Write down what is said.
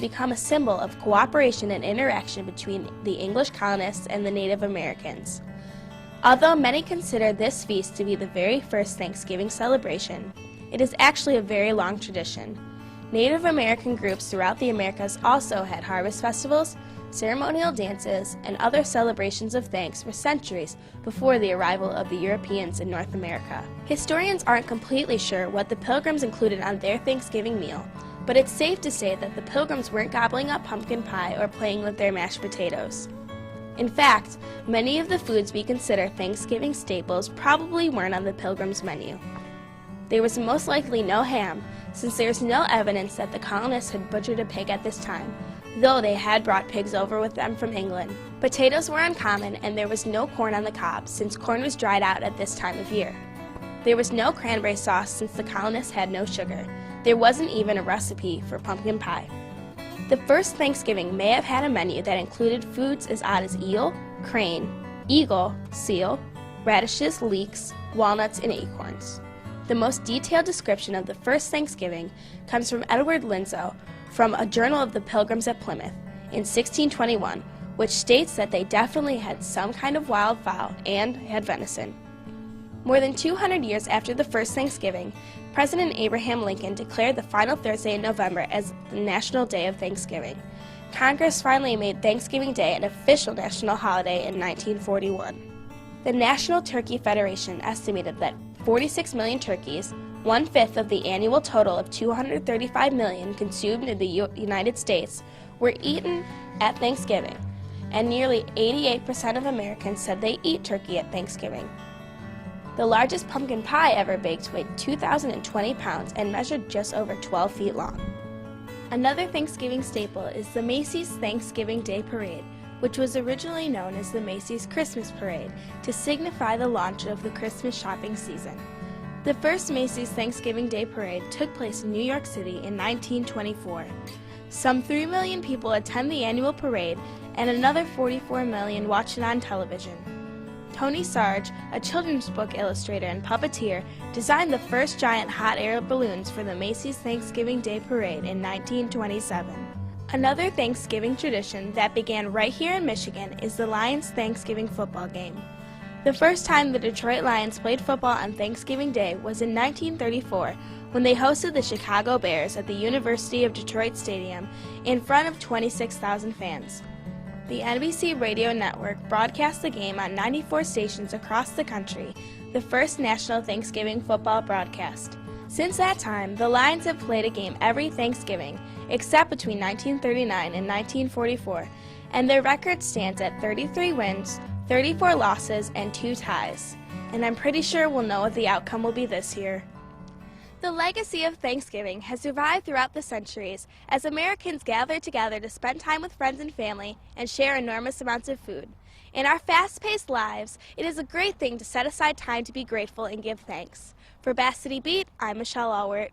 become a symbol of cooperation and interaction between the English colonists and the Native Americans. Although many consider this feast to be the very first Thanksgiving celebration, it is actually a very long tradition. Native American groups throughout the Americas also had harvest festivals, ceremonial dances, and other celebrations of thanks for centuries before the arrival of the Europeans in North America. Historians aren't completely sure what the Pilgrims included on their Thanksgiving meal, but it's safe to say that the Pilgrims weren't gobbling up pumpkin pie or playing with their mashed potatoes. In fact, many of the foods we consider Thanksgiving staples probably weren't on the Pilgrims' menu. There was most likely no ham, since there is no evidence that the colonists had butchered a pig at this time, though they had brought pigs over with them from England. Potatoes were uncommon, and there was no corn on the cob, since corn was dried out at this time of year. There was no cranberry sauce, since the colonists had no sugar. There wasn't even a recipe for pumpkin pie. The first Thanksgiving may have had a menu that included foods as odd as eel, crane, eagle, seal, radishes, leeks, walnuts, and acorns. The most detailed description of the first Thanksgiving comes from Edward Lindsay from a Journal of the Pilgrims at Plymouth in 1621, which states that they definitely had some kind of wild fowl and had venison. More than 200 years after the first Thanksgiving, President Abraham Lincoln declared the final Thursday in November as the National Day of Thanksgiving. Congress finally made Thanksgiving Day an official national holiday in 1941. The National Turkey Federation estimated that 46 million turkeys, one-fifth of the annual total of 235 million consumed in the United States, were eaten at Thanksgiving, and nearly 88% of Americans said they eat turkey at Thanksgiving. The largest pumpkin pie ever baked weighed 2,020 pounds and measured just over 12 feet long. Another Thanksgiving staple is the Macy's Thanksgiving Day Parade, which was originally known as the Macy's Christmas Parade to signify the launch of the Christmas shopping season. The first Macy's Thanksgiving Day Parade took place in New York City in 1924. Some 3 million people attend the annual parade, and another 44 million watch it on television. Tony Sarge, a children's book illustrator and puppeteer, designed the first giant hot air balloons for the Macy's Thanksgiving Day Parade in 1927. Another Thanksgiving tradition that began right here in Michigan is the Lions Thanksgiving football game. The first time the Detroit Lions played football on Thanksgiving Day was in 1934 when they hosted the Chicago Bears at the University of Detroit Stadium in front of 26,000 fans. The NBC radio network broadcast the game on 94 stations across the country, the first national Thanksgiving football broadcast. Since that time, the Lions have played a game every Thanksgiving, except between 1939 and 1944, and their record stands at 33 wins, 34 losses, and 2 ties. And I'm pretty sure we'll know what the outcome will be this year. The legacy of Thanksgiving has survived throughout the centuries as Americans gather together to spend time with friends and family and share enormous amounts of food. In our fast-paced lives, it is a great thing to set aside time to be grateful and give thanks. For Bass City Beat, I'm Michelle Allwert.